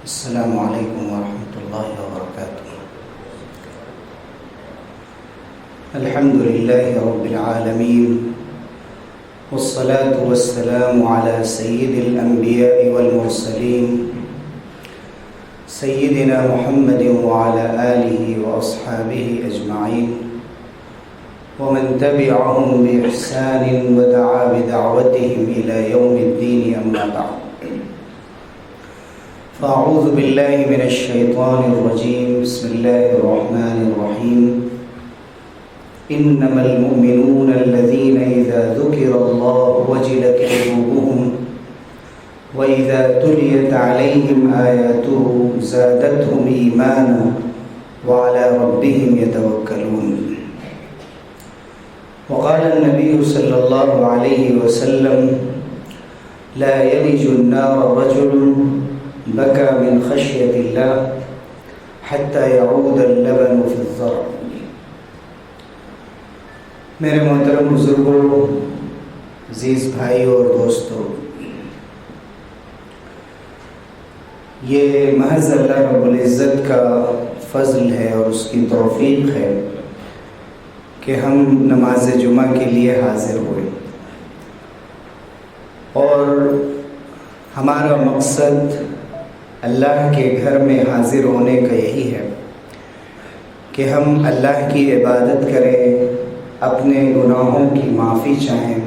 السلام علیکم ورحمۃ اللہ وبرکاتہ۔ الحمد للہ رب العالمین والصلاة والسلام على سید الانبیاء والمرسلین سیدنا محمد وعلى آلہ واصحابہ اجمعین ومن تبعهم بإحسان ودعا بدعوتهم إلى يوم الدين أما بعد فأعوذ بالله من الشيطان الرجيم بسم الله الرحمن الرحيم إنما المؤمنون الذين إذا ذكر الله وجلت قلوبهم وإذا تليت عليهم آياته زادتهم إيمانا وعلى ربهم يتوكلون وقال النبي صلى الله عليه وسلم لا يلج النار رجل بكى من خشية الله حتى يعود اللبن في الضرع۔ میرے محترم بزرگوں، عزیز بھائی اور دوستوں، یہ محض اللہ رب العزت کا فضل ہے اور اس کی توفیق ہے کہ ہم نماز جمعہ کے لیے حاضر ہوئے، اور ہمارا مقصد اللہ کے گھر میں حاضر ہونے کا یہی ہے کہ ہم اللہ کی عبادت کریں، اپنے گناہوں کی معافی چاہیں،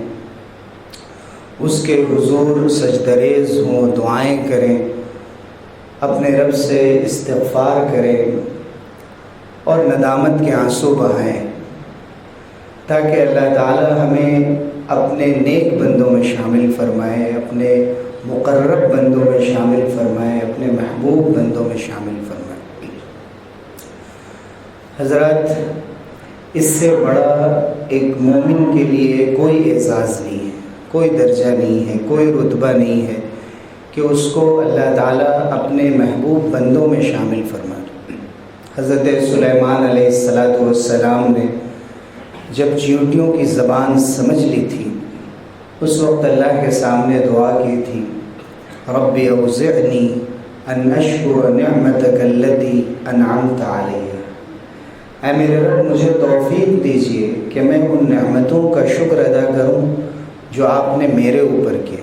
اس کے حضور سجدریز ہوں، دعائیں کریں، اپنے رب سے استغفار کریں اور ندامت کے آنسو بہائیں، تاکہ اللہ تعالی ہمیں اپنے نیک بندوں میں شامل فرمائے، اپنے مقرب بندوں میں شامل فرمائے، اپنے محبوب بندوں میں شامل فرمائے۔ حضرات، اس سے بڑا ایک مومن کے لیے کوئی اعزاز نہیں ہے، کوئی درجہ نہیں ہے، کوئی رتبہ نہیں ہے کہ اس کو اللہ تعالیٰ اپنے محبوب بندوں میں شامل فرمائے۔ حضرت سلیمان علیہ السلام نے جب چیونٹیوں کی زبان سمجھ لی تھی، اس وقت اللہ کے سامنے دعا کی تھی، رب اوزعنی ان اشکر نعمتک التی انعمت علی۔ اے میرے رب، مجھے توفیق دیجیے کہ میں ان نعمتوں کا شکر ادا کروں جو آپ نے میرے اوپر کیے،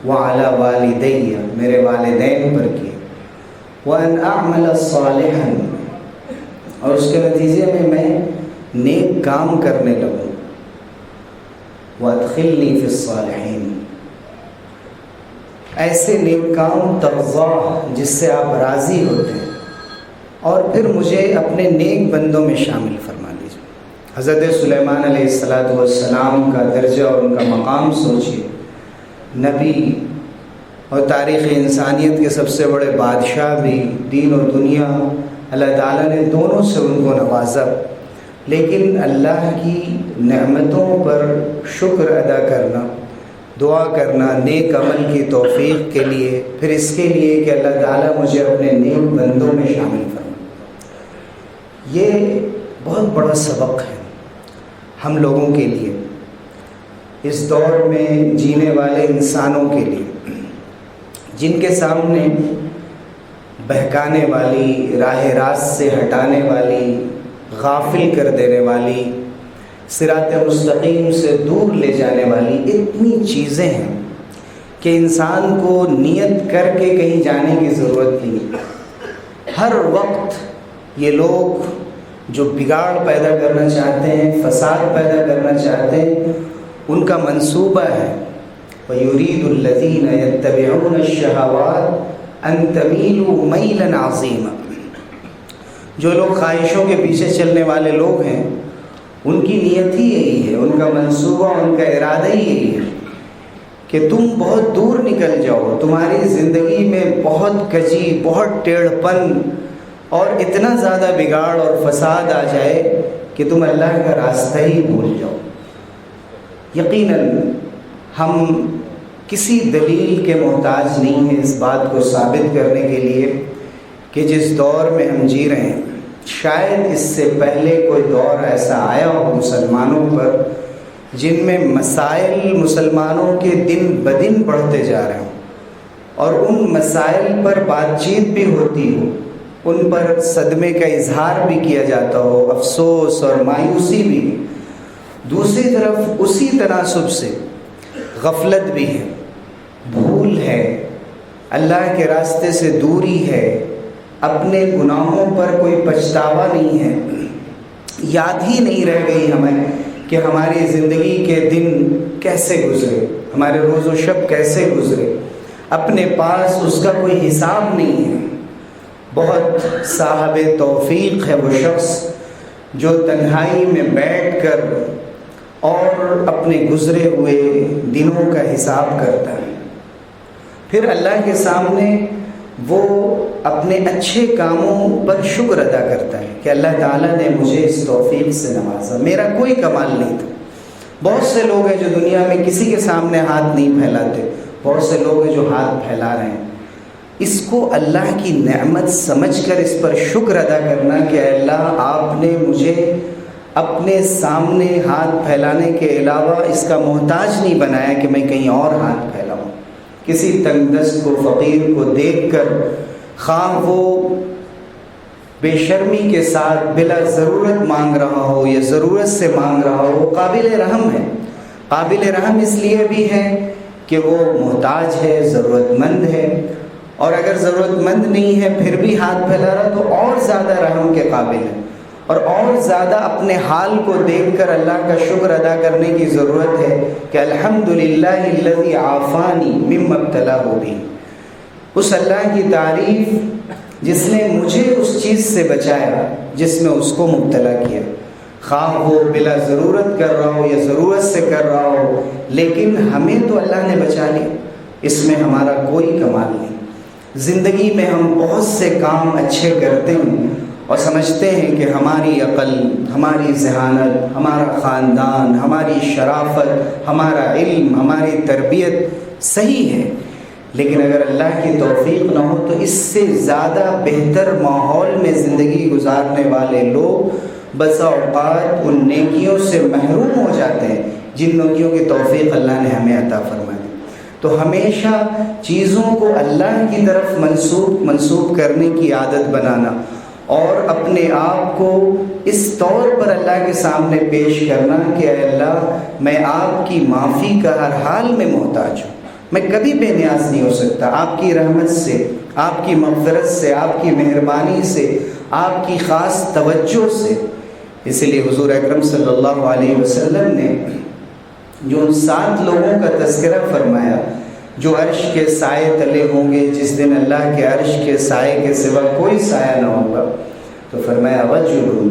وعلی والدی، میرے والدین پر کیے، وان اعمل صالحا، اور اس کے نتیجے میں نیک کام کرنے لگوں، وادخلنی فی الصالحین، ایسے نیک کام ترضاہ جس سے آپ راضی ہوتے ہیں، اور پھر مجھے اپنے نیک بندوں میں شامل فرما لیجیے۔ حضرت سلیمان علیہ السلام کا درجہ اور ان کا مقام سوچیے، نبی اور تاریخ انسانیت کے سب سے بڑے بادشاہ بھی، دین و دنیا اللہ تعالیٰ نے دونوں سے ان کو نوازا، لیکن اللہ کی نعمتوں پر شکر ادا کرنا، دعا کرنا نیک عمل کی توفیق کے لیے، پھر اس کے لیے کہ اللہ تعالیٰ مجھے اپنے نیک بندوں میں شامل فرمائے، یہ بہت بڑا سبق ہے ہم لوگوں کے لیے، اس دور میں جینے والے انسانوں کے لیے، جن کے سامنے بہکانے والی، راہ راست سے ہٹانے والی، غافل کر دینے والی، صراط مستقیم سے دور لے جانے والی اتنی چیزیں ہیں کہ انسان کو نیت کر کے کہیں جانے کی ضرورت نہیں۔ ہر وقت یہ لوگ جو بگاڑ پیدا کرنا چاہتے ہیں، فساد پیدا کرنا چاہتے ہیں، ان کا منصوبہ ہے وَيُرِيدُ الَّذِينَ يَتَّبِعُونَ الشَّهَوَاتِ أَن تَمِيلُوا مَيْلًا عَظِيمًا۔ جو لوگ خواہشوں کے پیچھے چلنے والے لوگ ہیں، ان کی نیت ہی یہی ہے، ان کا منصوبہ، ان کا ارادہ ہی یہی ہے کہ تم بہت دور نکل جاؤ، تمہاری زندگی میں بہت کجی، بہت ٹیڑھ پن اور اتنا زیادہ بگاڑ اور فساد آ جائے کہ تم اللہ کا راستہ ہی بھول جاؤ۔ یقیناً ہم کسی دلیل کے محتاج نہیں ہیں اس بات کو ثابت کرنے کے لیے کہ جس دور میں ہم جی رہے ہیں، شاید اس سے پہلے کوئی دور ایسا آیا ہو مسلمانوں پر جن میں مسائل مسلمانوں کے دن بدن بڑھتے جا رہے ہوں، اور ان مسائل پر بات چیت بھی ہوتی ہو، ان پر صدمے کا اظہار بھی کیا جاتا ہو، افسوس اور مایوسی بھی، دوسری طرف اسی تناسب سے غفلت بھی ہے، بھول ہے، اللہ کے راستے سے دوری ہے، اپنے گناہوں پر کوئی پچھتاوا نہیں ہے، یاد ہی نہیں رہ گئی ہمیں کہ ہماری زندگی کے دن کیسے گزرے، ہمارے روز و شب کیسے گزرے، اپنے پاس اس کا کوئی حساب نہیں ہے۔ بہت صاحب توفیق ہے وہ شخص جو تنہائی میں بیٹھ کر اور اپنے گزرے ہوئے دنوں کا حساب کرتا ہے، پھر اللہ کے سامنے وہ اپنے اچھے کاموں پر شکر ادا کرتا ہے کہ اللہ تعالیٰ نے مجھے اس توفیق سے نوازا، میرا کوئی کمال نہیں تھا۔ بہت سے لوگ ہیں جو دنیا میں کسی کے سامنے ہاتھ نہیں پھیلاتے، بہت سے لوگ ہیں جو ہاتھ پھیلا رہے ہیں۔ اس کو اللہ کی نعمت سمجھ کر اس پر شکر ادا کرنا کہ اے اللہ آپ نے مجھے اپنے سامنے ہاتھ پھیلانے کے علاوہ اس کا محتاج نہیں بنایا کہ میں کہیں اور ہاتھ پھیلاؤں۔ کسی تنگ دست کو، فقیر کو دیکھ کر خواہ وہ بے شرمی کے ساتھ بلا ضرورت مانگ رہا ہو یا ضرورت سے مانگ رہا ہو، وہ قابل رحم ہے۔ قابل رحم اس لیے بھی ہے کہ وہ محتاج ہے، ضرورت مند ہے، اور اگر ضرورت مند نہیں ہے پھر بھی ہاتھ پھیلا رہا تو اور زیادہ رحم کے قابل ہے، اور زیادہ اپنے حال کو دیکھ کر اللہ کا شکر ادا کرنے کی ضرورت ہے کہ الحمدللہ الذی عافانی مما ابتلاہ بہ، اس اللہ کی تعریف جس نے مجھے اس چیز سے بچایا جس میں اس کو مبتلا کیا، خواہ وہ بلا ضرورت کر رہا ہو یا ضرورت سے کر رہا ہو، لیکن ہمیں تو اللہ نے بچا لیا، اس میں ہمارا کوئی کمال نہیں۔ زندگی میں ہم بہت سے کام اچھے کرتے ہیں اور سمجھتے ہیں کہ ہماری عقل، ہماری ذہانت، ہمارا خاندان، ہماری شرافت، ہمارا علم، ہماری تربیت صحیح ہے، لیکن اگر اللہ کی توفیق نہ ہو تو اس سے زیادہ بہتر ماحول میں زندگی گزارنے والے لوگ بسا اوقات ان نیکیوں سے محروم ہو جاتے ہیں جن نیکیوں کی توفیق اللہ نے ہمیں عطا فرما دی۔ تو ہمیشہ چیزوں کو اللہ کی طرف منسوب کرنے کی عادت بنانا اور اپنے آپ کو اس طور پر اللہ کے سامنے پیش کرنا کہ اے اللہ میں آپ کی معافی کا ہر حال میں محتاج ہوں، میں کبھی بے نیاز نہیں ہو سکتا آپ کی رحمت سے، آپ کی مغفرت سے، آپ کی مہربانی سے، آپ کی خاص توجہ سے۔ اس لیے حضور اکرم صلی اللہ علیہ وسلم نے جو ان 7 لوگوں کا تذکرہ فرمایا جو عرش کے سائے تلے ہوں گے جس دن اللہ کے عرش کے سائے کے سوا کوئی سایہ نہ ہوگا، تو فرمایا رجل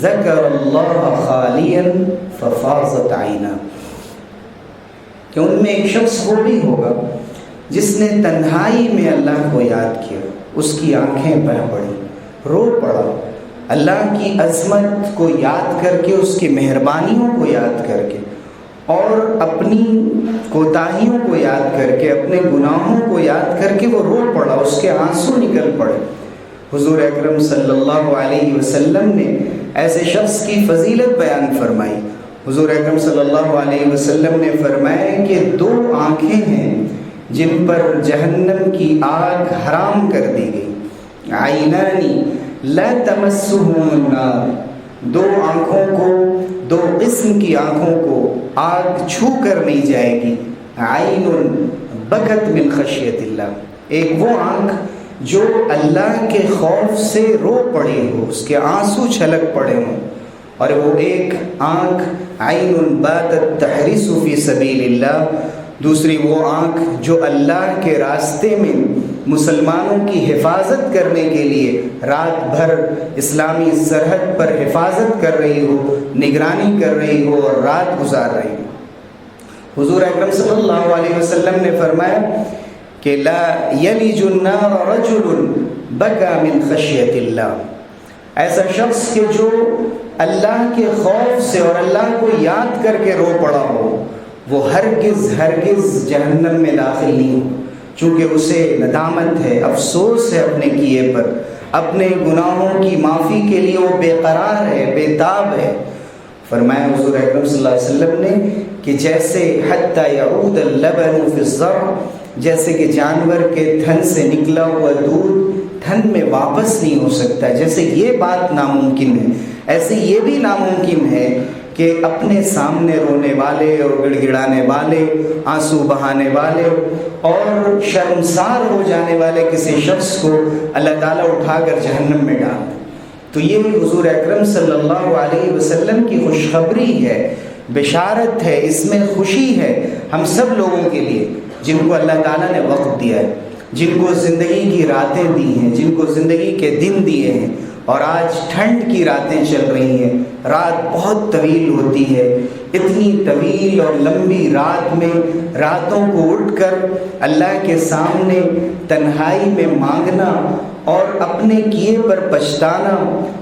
ذکر اللہ خالیا ففاضت عینا، کہ ان میں ایک شخص وہ بھی ہوگا جس نے تنہائی میں اللہ کو یاد کیا، اس کی آنکھیں بہہ پڑی، رو پڑا، اللہ کی عظمت کو یاد کر کے، اس کی مہربانیوں کو یاد کر کے، اور اپنی کوتاہیوں کو یاد کر کے، اپنے گناہوں کو یاد کر کے وہ رو پڑا، اس کے آنسو نکل پڑے۔ حضور اکرم صلی اللہ علیہ وسلم نے ایسے شخص کی فضیلت بیان فرمائی۔ حضور اکرم صلی اللہ علیہ وسلم نے فرمایا کہ 2 آنکھیں ہیں جن پر جہنم کی آگ حرام کر دی گئی، عینانی لا تمسہم النار، 2 آنکھوں کو، 2 قسم کی آنکھوں کو آگ چھو کر نہیں جائے گی، عین بکت من خشیت اللہ، ایک وہ آنکھ جو اللہ کے خوف سے رو پڑی ہو، اس کے آنسو چھلک پڑے ہوں، اور وہ ایک آنکھ عین باتت تحرس فی سبیل اللہ، دوسری وہ آنکھ جو اللہ کے راستے میں مسلمانوں کی حفاظت کرنے کے لیے رات بھر اسلامی سرحد پر حفاظت کر رہی ہو، نگرانی کر رہی ہو اور رات گزار رہی ہو۔ حضور اکرم صلی اللہ علیہ وسلم نے فرمایا کہ لا یلج النار رجل بکا من خشیت اللہ، ایسا شخص کہ جو اللہ کے خوف سے اور اللہ کو یاد کر کے رو پڑا ہو، وہ ہرگز جہنم میں داخل نہیں ہو، چونکہ اسے ندامت ہے، افسوس ہے اپنے کیے پر، اپنے گناہوں کی معافی کے لیے وہ بے قرار ہے، بے تاب ہے۔ فرمایا حضور اکرم صلی اللہ علیہ وسلم نے کہ جیسے حتی یعود اللبن فی الضرع، جیسے کہ جانور کے تھن سے نکلا ہوا دودھ تھن میں واپس نہیں ہو سکتا، جیسے یہ بات ناممکن ہے، ایسے یہ بھی ناممکن ہے کہ اپنے سامنے رونے والے اور گڑ گڑانے والے، آنسو بہانے والے اور شرمسار ہو جانے والے کسی شخص کو اللہ تعالیٰ اٹھا کر جہنم میں ڈال دے۔ تو یہ حضور اکرم صلی اللہ علیہ وسلم کی خوشخبری ہے، بشارت ہے، اس میں خوشی ہے ہم سب لوگوں کے لیے جن کو اللہ تعالیٰ نے وقت دیا ہے، جن کو زندگی کی راتیں دی ہیں، جن کو زندگی کے دن دیے ہیں، اور آج ٹھنڈ کی راتیں چل رہی ہیں، رات بہت طویل ہوتی ہے، اتنی طویل اور لمبی رات میں راتوں کو اٹھ کر اللہ کے سامنے تنہائی میں مانگنا اور اپنے کیے پر پچھتانا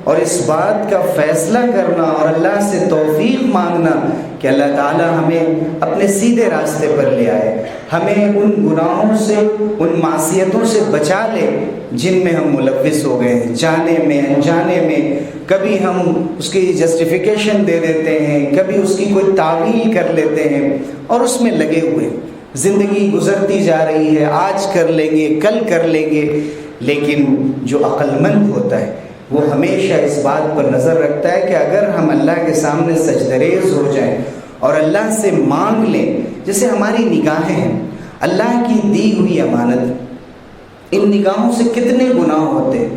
اور اس بات کا فیصلہ کرنا اور اللہ سے توفیق مانگنا کہ اللہ تعالیٰ ہمیں اپنے سیدھے راستے پر لے آئے، ہمیں ان گناہوں سے، ان معصیتوں سے بچا لے جن میں ہم ملوث ہو گئے ہیں، جانے میں انجانے میں۔ کبھی ہم اس کی جسٹیفیکیشن دے دیتے ہیں، کبھی اس کی کوئی تعویل کر لیتے ہیں اور اس میں لگے ہوئے زندگی گزرتی جا رہی ہے، آج کر لیں گے، کل کر لیں گے۔ لیکن جو عقل مند ہوتا ہے وہ ہمیشہ اس بات پر نظر رکھتا ہے کہ اگر ہم اللہ کے سامنے سجدریز ہو جائیں اور اللہ سے مانگ لیں، جیسے ہماری نگاہیں ہیں اللہ کی دی ہوئی امانت، ان نگاہوں سے کتنے گناہ ہوتے ہیں،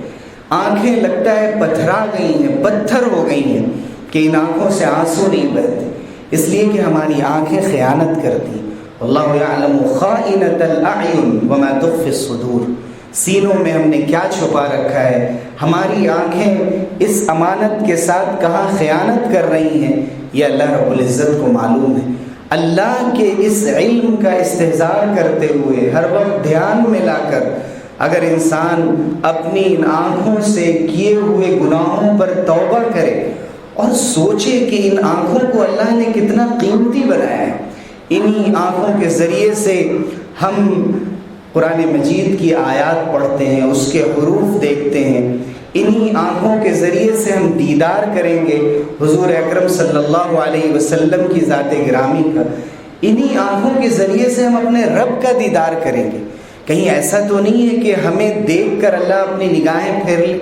آنکھیں لگتا ہے پتھرا گئی ہیں، پتھر ہو گئی ہیں کہ ان آنکھوں سے آنسو نہیں بہتے، اس لیے کہ ہماری آنکھیں خیانت کرتی۔ اللہ یعلم خائنۃ الاعین وما تخفی الصدور، سینوں میں ہم نے کیا چھپا رکھا ہے، ہماری آنکھیں اس امانت کے ساتھ کہاں خیانت کر رہی ہیں، یہ اللہ رب العزت کو معلوم ہے۔ اللہ کے اس علم کا استحضار کرتے ہوئے ہر وقت دھیان میں لا کر اگر انسان اپنی ان آنکھوں سے کیے ہوئے گناہوں پر توبہ کرے اور سوچے کہ ان آنکھوں کو اللہ نے کتنا قیمتی بنایا ہے، انہی آنکھوں کے ذریعے سے ہم قرآن مجید کی آیات پڑھتے ہیں، اس کے حروف دیکھتے ہیں، انہی آنکھوں کے ذریعے سے ہم دیدار کریں گے حضور اکرم صلی اللہ علیہ وسلم کی ذات گرامی کا، انہی آنکھوں کے ذریعے سے ہم اپنے رب کا دیدار کریں گے۔ کہیں ایسا تو نہیں ہے کہ ہمیں دیکھ کر اللہ اپنی نگاہیں پھیر لے؟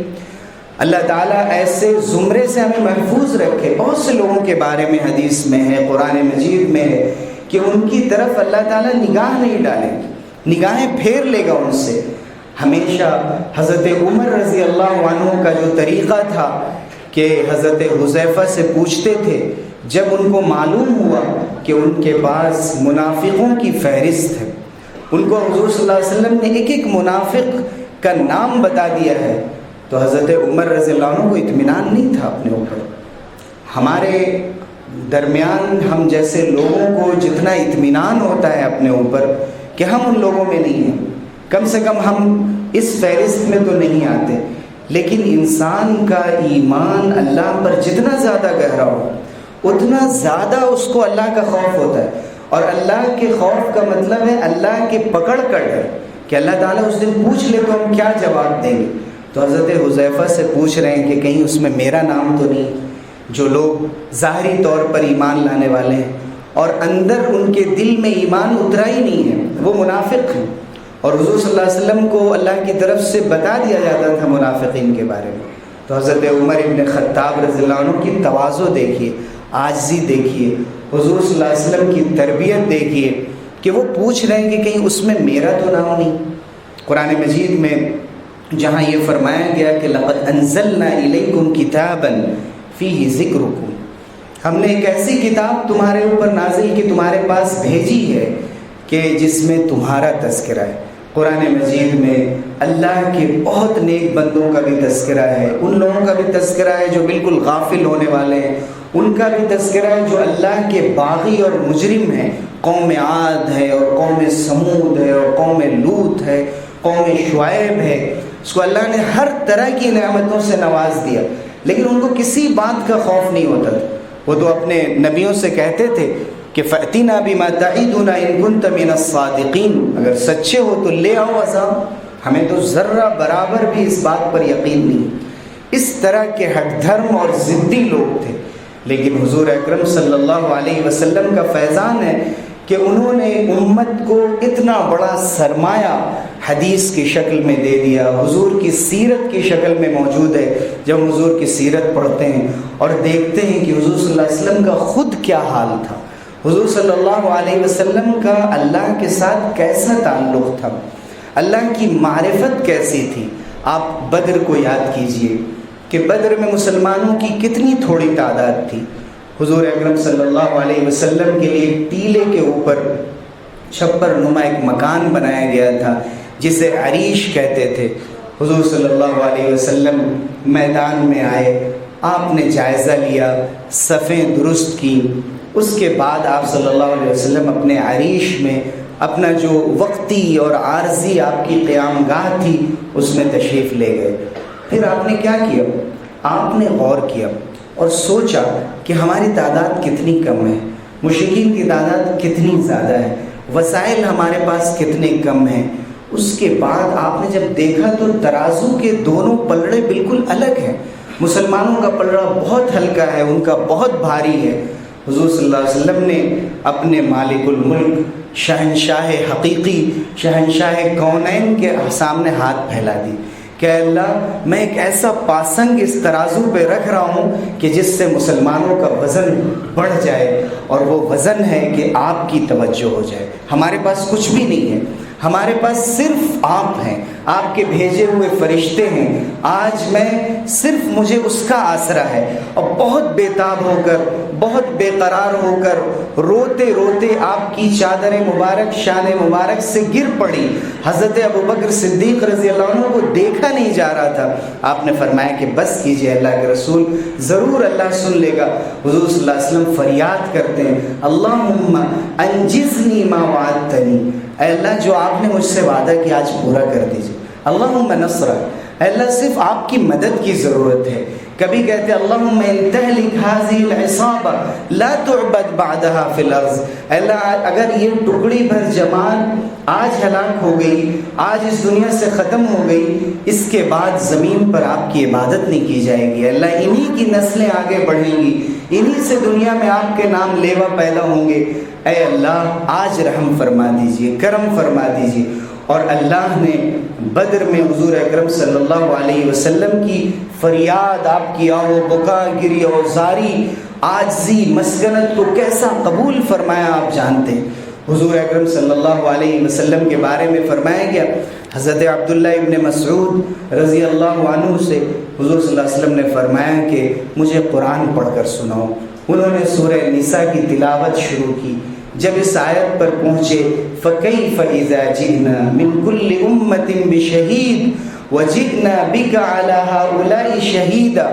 اللہ تعالیٰ ایسے زمرے سے ہمیں محفوظ رکھے۔ بہت سے لوگوں کے بارے میں حدیث میں ہے، قرآن مجید میں ہے کہ ان کی طرف اللہ تعالیٰ نگاہ نہیں ڈالے گی، نگاہیں پھیر لے گا ان سے۔ ہمیشہ حضرت عمر رضی اللہ عنہ کا جو طریقہ تھا کہ حضرت حذیفہ سے پوچھتے تھے، جب ان کو معلوم ہوا کہ ان کے پاس منافقوں کی فہرست ہے، ان کو حضور صلی اللہ علیہ وسلم نے ایک ایک منافق کا نام بتا دیا ہے، تو حضرت عمر رضی اللہ عنہ کو اطمینان نہیں تھا اپنے اوپر۔ ہمارے درمیان ہم جیسے لوگوں کو جتنا اطمینان ہوتا ہے اپنے اوپر کہ ہم ان لوگوں میں نہیں ہیں، کم سے کم ہم اس فہرست میں تو نہیں آتے، لیکن انسان کا ایمان اللہ پر جتنا زیادہ گہرا ہو اتنا زیادہ اس کو اللہ کا خوف ہوتا ہے، اور اللہ کے خوف کا مطلب ہے اللہ کے پکڑ کا ڈر، کہ اللہ تعالیٰ اس دن پوچھ لے تو ہم کیا جواب دیں گے۔ تو حضرت حذیفہ سے پوچھ رہے ہیں کہ کہیں اس میں میرا نام تو نہیں؟ جو لوگ ظاہری طور پر ایمان لانے والے ہیں اور اندر ان کے دل میں ایمان اترا ہی نہیں ہے، وہ منافق ہیں، اور حضور صلی اللہ علیہ وسلم کو اللہ کی طرف سے بتا دیا جاتا تھا منافقین کے بارے میں۔ تو حضرت عمر ابن خطاب رضی اللہ عنہ کی تواضع دیکھیے، عاجزی دیکھیے، حضور صلی اللہ علیہ وسلم کی تربیت دیکھیے کہ وہ پوچھ رہے ہیں کہ کہیں اس میں میرا تو نام نہیں۔ قرآن مجید میں جہاں یہ فرمایا گیا کہ لقد انزلنا الیکم کتابا فیہ ذکرکم، ہم نے ایک ایسی کتاب تمہارے اوپر نازل کی، تمہارے پاس بھیجی ہے کہ جس میں تمہارا تذکرہ ہے۔ قرآن مجید میں اللہ کے بہت نیک بندوں کا بھی تذکرہ ہے، ان لوگوں کا بھی تذکرہ ہے جو بالکل غافل ہونے والے ہیں، ان کا بھی تذکرہ ہے جو اللہ کے باغی اور مجرم ہیں، قوم عاد ہے اور قوم سمود ہے اور قوم لوط ہے، قوم شعیب ہے۔ اس کو اللہ نے ہر طرح کی نعمتوں سے نواز دیا، لیکن ان کو کسی بات کا خوف نہیں ہوتا تھا۔ وہ تو اپنے نبیوں سے کہتے تھے کہ فَأْتِنَا بِمَا تَعِدُنَا إِن كُنْتَ مِنَ الصَّادِقِينَ، اگر سچے ہو تو لے آؤ عذاب، ہمیں تو ذرہ برابر بھی اس بات پر یقین نہیں۔ اس طرح کے ہٹ دھرم اور ضدی لوگ تھے، لیکن حضور اکرم صلی اللہ علیہ وسلم کا فیضان ہے کہ انہوں نے امت کو اتنا بڑا سرمایہ حدیث کی شکل میں دے دیا، حضور کی سیرت کی شکل میں موجود ہے۔ جب ہم حضور کی سیرت پڑھتے ہیں اور دیکھتے ہیں کہ حضور صلی اللہ علیہ وسلم کا خود کیا حال تھا، حضور صلی اللہ علیہ وسلم کا اللہ کے ساتھ کیسا تعلق تھا، اللہ کی معرفت کیسی تھی۔ آپ بدر کو یاد کیجئے کہ بدر میں مسلمانوں کی کتنی تھوڑی تعداد تھی۔ حضور اکرم صلی اللہ علیہ وسلم کے لیے ٹیلے کے اوپر چھپر نما ایک مکان بنایا گیا تھا جسے عریش کہتے تھے۔ حضور صلی اللہ علیہ وسلم میدان میں آئے، آپ نے جائزہ لیا، صفیں درست کی، اس کے بعد آپ صلی اللہ علیہ وسلم اپنے عریش میں اپنا جو وقتی اور عارضی آپ کی قیام گاہ تھی اس میں تشریف لے گئے۔ پھر آپ نے کیا کیا؟ آپ نے غور کیا اور سوچا کہ ہماری تعداد کتنی کم ہے، مشرکین کی تعداد کتنی زیادہ ہے، وسائل ہمارے پاس کتنے کم ہیں۔ اس کے بعد آپ نے جب دیکھا تو ترازو کے دونوں پلڑے بالکل الگ ہیں، مسلمانوں کا پلڑا بہت ہلکا ہے، ان کا بہت بھاری ہے۔ حضور صلی اللہ علیہ وسلم نے اپنے مالک الملک، شہنشاہ حقیقی، شہنشاہ کونین کے سامنے ہاتھ پھیلا دی کہ اللہ میں ایک ایسا پاسنگ اس ترازو پہ رکھ رہا ہوں کہ جس سے مسلمانوں کا وزن بڑھ جائے، اور وہ وزن ہے کہ آپ کی توجہ ہو جائے۔ ہمارے پاس کچھ بھی نہیں ہے، ہمارے پاس صرف آپ ہیں، آپ کے بھیجے ہوئے فرشتے ہیں۔ آج میں صرف مجھے اس کا آسرا ہے، اور بہت بےتاب ہو کر، بہت بے قرار ہو کر، روتے روتے آپ کی چادر مبارک شان مبارک سے گر پڑی۔ حضرت ابوبکر صدیق رضی اللہ عنہ کو دیکھا نہیں جا رہا تھا۔ آپ نے فرمایا کہ بس کیجئے اللہ کے رسول، ضرور اللہ سن لے گا۔ حضور صلی اللہ علیہ وسلم فریاد کرتے ہیں، اللہم انجزنی ما وعدتنی، اے اللہ جو آپ نے مجھ سے وعدہ کیا آج پورا کر دیجئے۔ اللہم نصرہ، اے اللہ صرف آپ کی مدد کی ضرورت ہے۔ کبھی کہتے اللہم ان تہلک هذه العصابہ لا تعبد بعدها فی الارض، اے اللہ اگر یہ ٹکڑی بھر جماعت آج ہلاک ہو گئی، آج اس دنیا سے ختم ہو گئی، اس کے بعد زمین پر آپ کی عبادت نہیں کی جائے گی۔ اللہ انہی کی نسلیں آگے بڑھیں گی، انہی سے دنیا میں آپ کے نام لیوا پیدا ہوں گے۔ اے اللہ آج رحم فرما دیجئے، کرم فرما دیجئے۔ اور اللہ نے بدر میں حضور اکرم صلی اللہ علیہ وسلم کی فریاد، آپ کی آہ و بکا، گری و زاری، عاجزی، مسکنت کو کیسا قبول فرمایا آپ جانتے ہیں۔ حضور اکرم صلی اللہ علیہ وسلم کے بارے میں فرمایا گیا، حضرت عبداللہ ابن مسعود رضی اللہ عنہ سے حضور صلی اللہ علیہ وسلم نے فرمایا کہ مجھے قرآن پڑھ کر سناؤ۔ انہوں نے سورہ نساء کی تلاوت شروع کی۔ جب اس آیت پر پہنچے فَكَيْفَ إِذَا جِئْنَا مِنْ كُلِّ أُمَّةٍ بِشَهِيدٍ وَجِئْنَا بِكَ عَلَى هَؤُلَاءِ شَهِيدًا،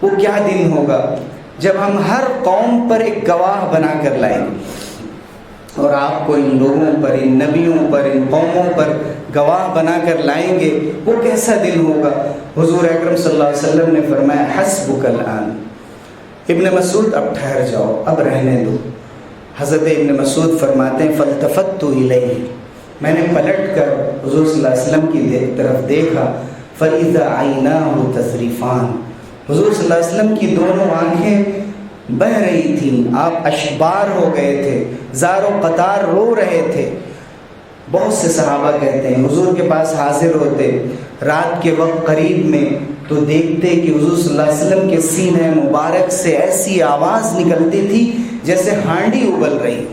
وہ کیا دن ہوگا جب ہم ہر قوم پر ایک گواہ بنا کر لائیں گے، اور آپ کو ان لوگوں پر، ان نبیوں پر، ان قوموں پر گواہ بنا کر لائیں گے۔ وہ کیسا دن ہوگا؟ حضور اکرم صلی اللہ علیہ وسلم نے فرمایا حسبک الآن، ابن مسعود اب ٹھہر جاؤ، اب رہنے دو۔ حضرت ابن مسعود فرماتے ہیں فالتفت الیہ، میں نے پلٹ کر حضور صلی اللہ علیہ وسلم کی طرف دیکھا، فاذا عیناہ تذرفان، حضور صلی اللہ علیہ وسلم کی دونوں آنکھیں بہہ رہی تھیں، آپ اشبار ہو گئے تھے، زار و قطار رو رہے تھے۔ بہت سے صحابہ کہتے ہیں حضور کے پاس حاضر ہوتے رات کے وقت قریب میں تو دیکھتے کہ حضور صلی اللہ علیہ وسلم کے سینہ مبارک سے ایسی آواز نکلتی تھی جیسے ہانڈی ابل رہی۔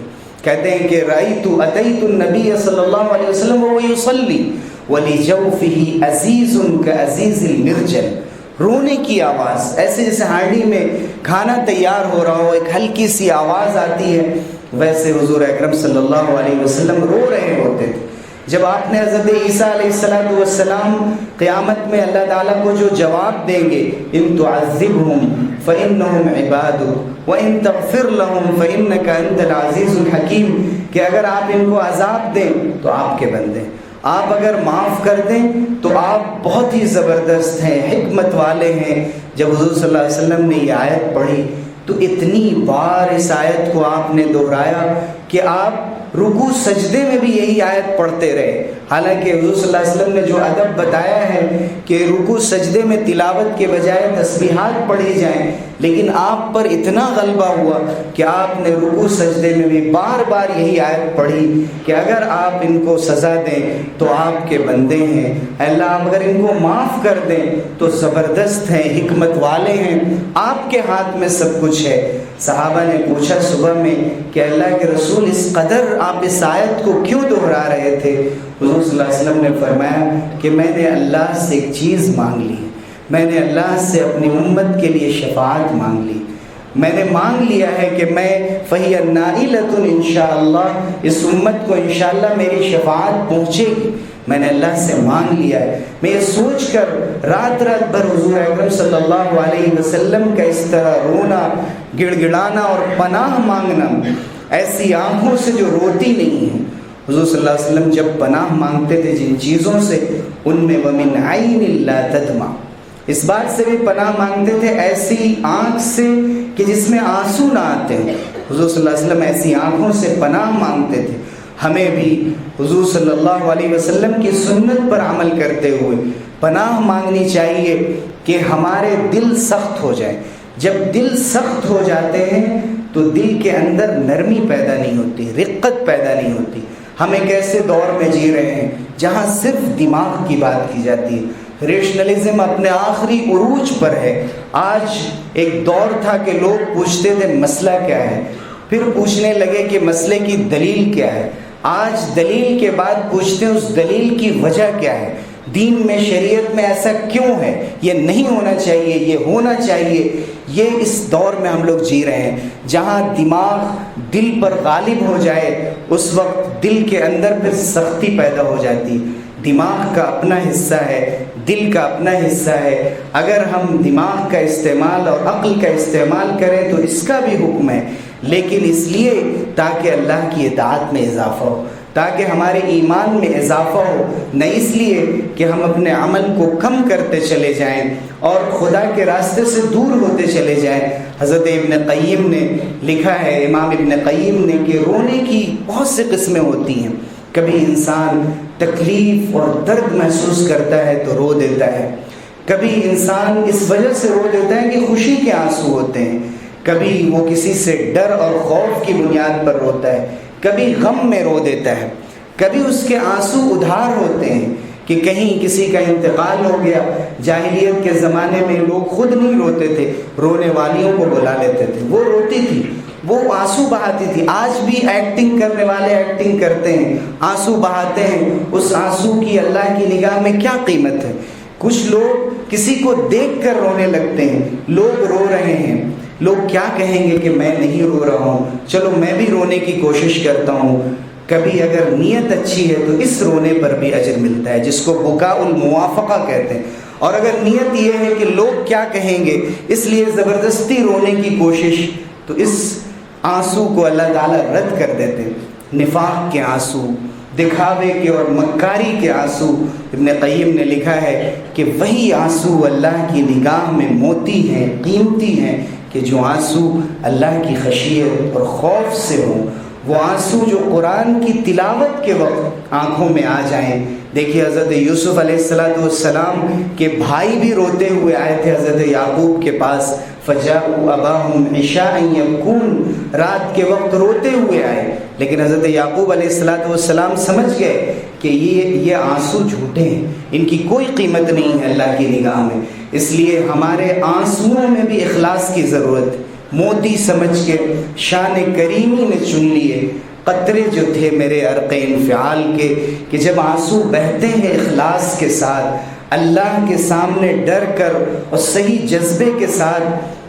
کہتے ہیں کہ اتیت النبی صلی اللہ علیہ وسلم وهو یصلی ولجوفہ عزیز کعزیز المرجل، رونے کی آواز، ایسے جیسے ہانڈی میں کھانا تیار ہو رہا ہو، ایک ہلکی سی آواز آتی ہے، ویسے حضور اکرم صلی اللہ علیہ وسلم رو رہے ہوتے تھے۔ جب آپ نے حضرت عیسیٰ علیہ السلام قیامت میں اللہ تعالیٰ کو جو جواب دیں گے، ان تعذبہم فإنہم عبادک وإن تغفر لہم فإنک انت العزیز الحکیم، کہ اگر آپ ان کو عذاب دیں تو آپ کے بندے، آپ اگر معاف کر دیں تو آپ بہت ہی زبردست ہیں، حکمت والے ہیں۔ جب حضور صلی اللہ علیہ وسلم نے یہ آیت پڑھی تو اتنی بار اس آیت کو آپ نے دہرایا کہ آپ رکوع سجدے میں بھی یہی آیت پڑھتے رہے، حالانکہ حضور صلی اللہ علیہ وسلم نے جو ادب بتایا ہے کہ رکوع سجدے میں تلاوت کے بجائے تسبیحات پڑھی جائیں، لیکن آپ پر اتنا غلبہ ہوا کہ آپ نے رکوع سجدے میں بھی بار بار یہی آیت پڑھی کہ اگر آپ ان کو سزا دیں تو آپ کے بندے ہیں، اللہ آپ اگر ان کو معاف کر دیں تو زبردست ہیں، حکمت والے ہیں، آپ کے ہاتھ میں سب کچھ ہے۔ صحابہ نے پوچھا صبح میں کہ اللہ کے رسول اس قدر آپ اس آیت کو کیوں دہرا رہے تھے؟ حضور صلی اللہ علیہ وسلم نے فرمایا کہ میں نے اللہ سے ایک چیز مانگ لی، میں نے اللہ سے اپنی امت کے لیے شفاعت مانگ لی، میں نے مانگ لیا ہے کہ میں فہی نائلۃ انشاءاللہ، اس امت کو انشاءاللہ میری شفاعت پہنچے گی، میں نے اللہ سے مانگ لیا ہے۔ میں یہ سوچ کر رات بھر حضور اکرم صلی اللہ علیہ وسلم کا اس طرح رونا، گڑ گڑانا اور پناہ مانگنا، ایسی آنکھوں سے جو روتی نہیں ہیں۔ حضور صلی اللہ علیہ وسلم جب پناہ مانگتے تھے جن چیزوں سے، ان میں وَمِنْ عَيْنٍ لَا تَدْمَعُ، اس بات سے بھی پناہ مانگتے تھے ایسی آنکھ سے کہ جس میں آنسو نہ آتے ہیں۔ حضور صلی اللہ علیہ وسلم ایسی آنکھوں سے پناہ مانگتے تھے۔ ہمیں بھی حضور صلی اللہ علیہ وسلم کی سنت پر عمل کرتے ہوئے پناہ مانگنی چاہیے کہ ہمارے دل سخت ہو جائے۔ جب دل سخت ہو جاتے ہیں تو دل کے اندر نرمی پیدا نہیں ہوتی، رقت پیدا نہیں ہوتی۔ ہم ایک ایسے دور میں جی رہے ہیں جہاں صرف دماغ کی بات کی جاتی ہے، ریشنلزم اپنے آخری عروج پر ہے۔ آج ایک دور تھا کہ لوگ پوچھتے تھے مسئلہ کیا ہے، پھر پوچھنے لگے کہ مسئلے کی دلیل کیا ہے، آج دلیل کے بعد پوچھتے ہیں اس دلیل کی وجہ کیا ہے، دین میں شریعت میں ایسا کیوں ہے، یہ نہیں ہونا چاہیے، یہ ہونا چاہیے۔ یہ اس دور میں ہم لوگ جی رہے ہیں جہاں دماغ دل پر غالب ہو جائے اس وقت دل کے اندر پھر سختی پیدا ہو جاتی۔ دماغ کا اپنا حصہ ہے، دل کا اپنا حصہ ہے، اگر ہم دماغ کا استعمال اور عقل کا استعمال کریں تو اس کا بھی حکم ہے، لیکن اس لیے تاکہ اللہ کی اطاعت میں اضافہ ہو، تاکہ ہمارے ایمان میں اضافہ ہو، نہ اس لیے کہ ہم اپنے عمل کو کم کرتے چلے جائیں اور خدا کے راستے سے دور ہوتے چلے جائیں۔ حضرت ابن قیم نے لکھا ہے، امام ابن قیم نے، کہ رونے کی بہت سی قسمیں ہوتی ہیں۔ کبھی انسان تکلیف اور درد محسوس کرتا ہے تو رو دیتا ہے، کبھی انسان اس وجہ سے رو دیتا ہے کہ خوشی کے آنسو ہوتے ہیں، کبھی وہ کسی سے ڈر اور خوف کی بنیاد پر روتا ہے، کبھی غم میں رو دیتا ہے، کبھی اس کے آنسو ادھار ہوتے ہیں کہ کہیں کسی کا انتقال ہو گیا۔ جاہلیت کے زمانے میں لوگ خود نہیں روتے تھے، رونے والیوں کو بلا لیتے تھے، وہ روتی تھی، وہ آنسو بہاتی تھی۔ آج بھی ایکٹنگ کرنے والے ایکٹنگ کرتے ہیں، آنسو بہاتے ہیں، اس آنسو کی اللہ کی نگاہ میں کیا قیمت ہے؟ کچھ لوگ کسی کو دیکھ کر رونے لگتے ہیں، لوگ رو رہے ہیں، لوگ کیا کہیں گے کہ میں نہیں رو رہا ہوں، چلو میں بھی رونے کی کوشش کرتا ہوں۔ کبھی اگر نیت اچھی ہے تو اس رونے پر بھی اجر ملتا ہے، جس کو بکاء الموافقہ کہتے ہیں۔ اور اگر نیت یہ ہے کہ لوگ کیا کہیں گے اس لیے زبردستی رونے کی کوشش، تو اس آنسو کو اللہ تعالیٰ رد کر دیتے ہیں۔ نفاق کے آنسو، دکھاوے کے اور مکاری کے آنسو، ابن قیم نے لکھا ہے کہ وہی آنسو اللہ کی نگاہ میں موتی ہیں، قیمتی ہیں، کہ جو آنسو اللہ کی خشیت اور خوف سے ہوں، وہ آنسو جو قرآن کی تلاوت کے وقت آنکھوں میں آ جائیں۔ دیکھیے حضرت یوسف علیہ السلام کے بھائی بھی روتے ہوئے آئے تھے حضرت یعقوب کے پاس، فجاءوا اباہم عشاء یبکون، رات کے وقت روتے ہوئے آئے، لیکن حضرت یعقوب علیہ السلام سمجھ گئے کہ یہ آنسو جھوٹے ہیں، ان کی کوئی قیمت نہیں ہے اللہ کی نگاہ میں۔ اس لیے ہمارے آنسوؤں میں بھی اخلاص کی ضرورت ہے۔ موتی سمجھ کے شان کریمی نے چن لیے قطرے جو تھے میرے عرق انفعال کے، کہ جب آنسو بہتے ہیں اخلاص کے ساتھ، اللہ کے سامنے ڈر کر اور صحیح جذبے کے ساتھ،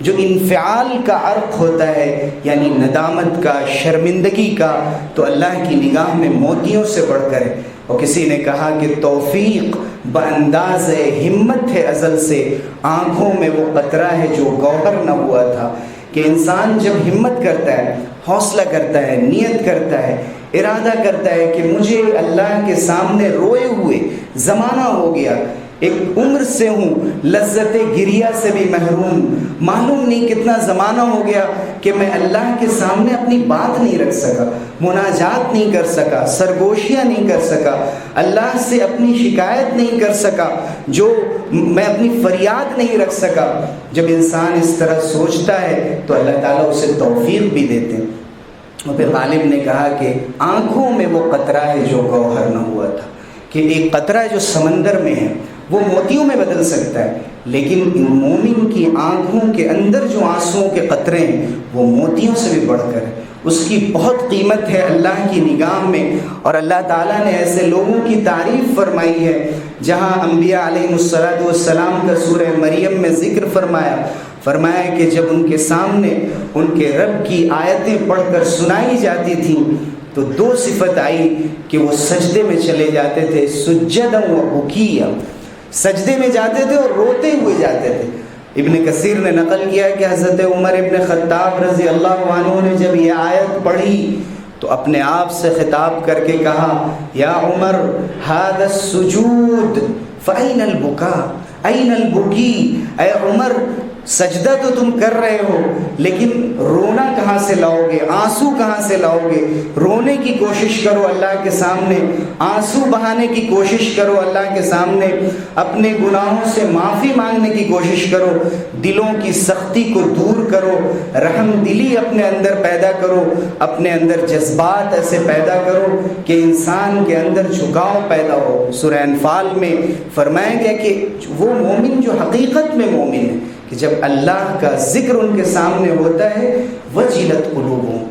جو انفعال کا عرق ہوتا ہے یعنی ندامت کا، شرمندگی کا، تو اللہ کی نگاہ میں موتیوں سے بڑھ کر ہے۔ اور کسی نے کہا کہ توفیق بانداز ہمت ہے ازل سے، آنکھوں میں وہ قطرہ ہے جو گوہر نہ ہوا تھا۔ کہ انسان جب ہمت کرتا ہے، حوصلہ کرتا ہے، نیت کرتا ہے، ارادہ کرتا ہے کہ مجھے اللہ کے سامنے روئے ہوئے زمانہ ہو گیا، ایک عمر سے ہوں لذت گریہ سے بھی محروم، معلوم نہیں کتنا زمانہ ہو گیا کہ میں اللہ کے سامنے اپنی بات نہیں رکھ سکا، مناجات نہیں کر سکا، سرگوشیاں نہیں کر سکا، اللہ سے اپنی شکایت نہیں کر سکا، جو میں اپنی فریاد نہیں رکھ سکا۔ جب انسان اس طرح سوچتا ہے تو اللہ تعالیٰ اسے توفیق بھی دیتے ہیں۔ اور پھر غالب نے کہا کہ آنکھوں میں وہ قطرہ ہے جو گوہر نہ ہوا تھا، کہ ایک قطرہ جو سمندر میں ہے وہ موتیوں میں بدل سکتا ہے، لیکن مومن کی آنکھوں کے اندر جو آنسوؤں کے قطرے ہیں وہ موتیوں سے بھی بڑھ کر ہے، اس کی بہت قیمت ہے اللہ کی نگاہ میں۔ اور اللہ تعالیٰ نے ایسے لوگوں کی تعریف فرمائی ہے، جہاں انبیاء علیہ السلام کا سورہ مریم میں ذکر فرمایا کہ جب ان کے سامنے ان کے رب کی آیتیں پڑھ کر سنائی جاتی تھیں تو دو صفت آئی کہ وہ سجدے میں چلے جاتے تھے، سجداً و بکیّا، سجدے میں جاتے تھے اور روتے ہوئے جاتے تھے۔ ابن کثیر نے نقل کیا کہ حضرت عمر ابن خطاب رضی اللہ عنہ نے جب یہ آیت پڑھی تو اپنے آپ سے خطاب کر کے کہا، یا عمر ھذا السجود فأین البکاء، این البکی، اے عمر سجدہ تو تم کر رہے ہو لیکن رونا کہاں سے لاؤ گے، آنسو کہاں سے لاؤ گے؟ رونے کی کوشش کرو اللہ کے سامنے، آنسو بہانے کی کوشش کرو اللہ کے سامنے، اپنے گناہوں سے معافی مانگنے کی کوشش کرو، دلوں کی سختی کو دور کرو، رحم دلی اپنے اندر پیدا کرو، اپنے اندر جذبات ایسے پیدا کرو کہ انسان کے اندر جھکاؤ پیدا ہو۔ سورہ انفال میں فرمایا گیا کہ وہ مومن جو حقیقت میں مومن ہے کہ جب اللہ کا ذکر ان کے سامنے ہوتا ہے وجلت قلوبہم،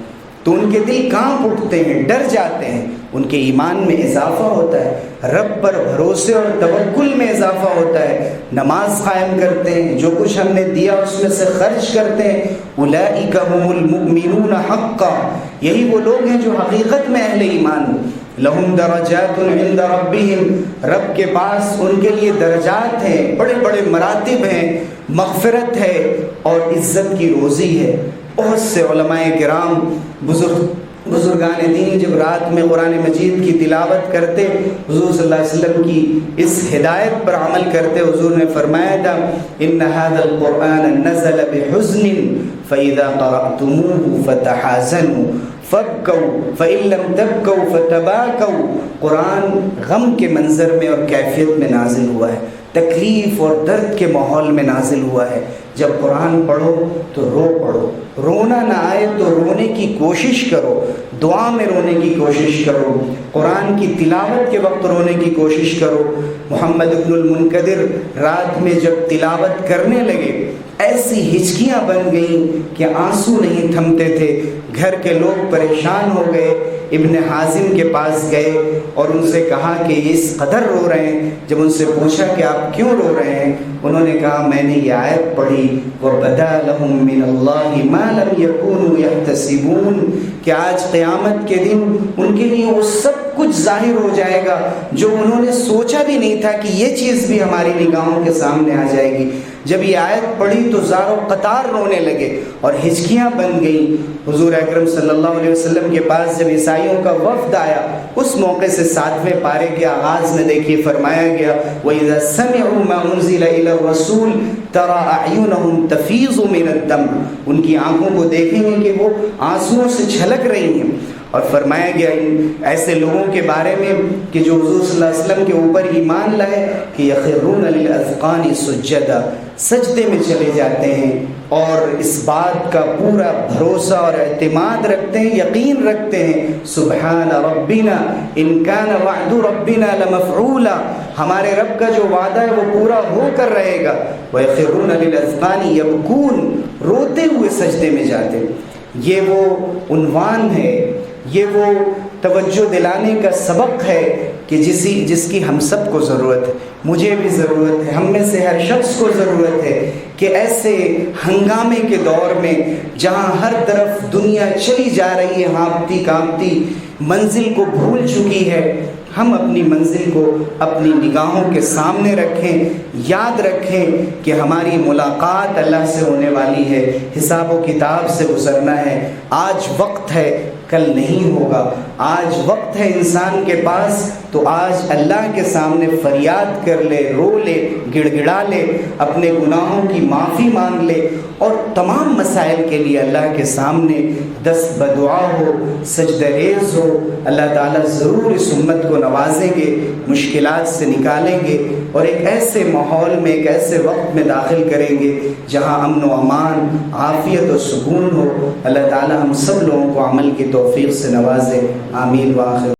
تو ان کے دل کانپ اٹھتے ہیں، ڈر جاتے ہیں، ان کے ایمان میں اضافہ ہوتا ہے، رب پر بھروسے اور توکل میں اضافہ ہوتا ہے، نماز قائم کرتے ہیں، جو کچھ ہم نے دیا اس میں سے خرچ کرتے ہیں۔ اولئک هم المؤمنون حقا، یہی وہ لوگ ہیں جو حقیقت میں اہل ایمان ہیں۔ لہم درجات عند ربہم، رب کے پاس ان کے لیے درجات ہیں، بڑے بڑے مراتب ہیں، مغفرت ہے اور عزت کی روزی ہے۔ بہت سے علماء کرام بزرگان دین جب رات میں قرآن مجید کی تلاوت کرتے، حضور صلی اللہ علیہ وسلم کی اس ہدایت پر عمل کرتے، حضور نے فرمایا تھا ان هذا القرآن نزل بحزن فإذا قرأتموه فتحازنوا فابكوا فإن لم تبكوا فتباكوا، قرآن غم کے منظر میں اور کیفیت میں نازل ہوا ہے، تکلیف اور درد کے ماحول میں نازل ہوا ہے۔ جب قرآن پڑھو تو پڑھو، رونا نہ آئے تو رونے کی کوشش کرو، دعا میں رونے کی کوشش کرو، قرآن کی تلاوت کے وقت رونے کی کوشش کرو۔ محمد ابن المنکدر رات میں جب تلاوت کرنے لگے ایسی ہچکیاں بن گئیں کہ آنسو نہیں تھمتے تھے، گھر کے لوگ پریشان ہو گئے، ابن حازم کے پاس گئے اور ان سے کہا کہ یہ اس قدر رو رہے ہیں۔ جب ان سے پوچھا کہ آپ کیوں رو رہے ہیں، انہوں نے کہا میں نے یہ آیت پڑھی وَبَدَا لَهُم مِّنَ اللَّهِ مَا لَمْ يَكُونُوا يَحْتَسِبُونَ، کہ آج قیامت کے دن ان کے لیے وہ سب کچھ ظاہر ہو جائے گا جو انہوں نے سوچا بھی نہیں تھا کہ یہ چیز بھی ہماری نگاہوں کے سامنے آ جائے گی۔ جب یہ آیت پڑھی تو زار و قطار رونے لگے اور ہچکیاں بن گئیں۔ حضور اکرم صلی اللہ علیہ وسلم کے پاس جب عیسائیوں کا وفد آیا، اس موقع سے 7ویں پارے کے آغاز میں دیکھیے فرمایا گیا وَإِذَا سَمِعُوا مَا أُنزِلَ إِلَى الرَّسُولِ تَرَىٰ أَعْيُنَهُمْ تَفِيضُ مِنَ الدَّمْعِ، ان کی آنکھوں کو دیکھیں گے کہ وہ آنسوؤں سے چھلک رہی ہیں۔ اور فرمایا گیا ایسے لوگوں کے بارے میں کہ جو حضور صلی اللہ علیہ وسلم کے اوپر ایمان لائے کہ یخرون للاذقان سجدا، سجدے میں چلے جاتے ہیں اور اس بات کا پورا بھروسہ اور اعتماد رکھتے ہیں، یقین رکھتے ہیں سبحان ربنا ان کان وعد ربنا لمفعولا، ہمارے رب کا جو وعدہ ہے وہ پورا ہو کر رہے گا۔ ویخرون للاذقان یبکون، روتے ہوئے سجدے میں جاتے ہیں۔ یہ وہ عنوان ہے، یہ وہ توجہ دلانے کا سبق ہے کہ جس کی ہم سب کو ضرورت ہے، مجھے بھی ضرورت ہے، ہم میں سے ہر شخص کو ضرورت ہے کہ ایسے ہنگامے کے دور میں جہاں ہر طرف دنیا چلی جا رہی ہے ہانپتی کانپتی، منزل کو بھول چکی ہے، ہم اپنی منزل کو اپنی نگاہوں کے سامنے رکھیں، یاد رکھیں کہ ہماری ملاقات اللہ سے ہونے والی ہے، حساب و کتاب سے گزرنا ہے۔ آج وقت ہے، کل نہیں ہوگا، آج وقت ہے انسان کے پاس تو آج اللہ کے سامنے فریاد کر لے، رو لے، گڑ گڑا لے، اپنے گناہوں کی معافی مانگ لے، اور تمام مسائل کے لیے اللہ کے سامنے دست بدعا ہو، سجدہ ریز ہو۔ اللہ تعالیٰ ضرور اس امت کو نوازیں گے، مشکلات سے نکالیں گے، اور ایک ایسے ماحول میں، ایک ایسے وقت میں داخل کریں گے جہاں امن و امان، عافیت و سکون ہو۔ اللہ تعالیٰ ہم سب لوگوں کو عمل کی توفیق سے نوازے، آمین وآخر۔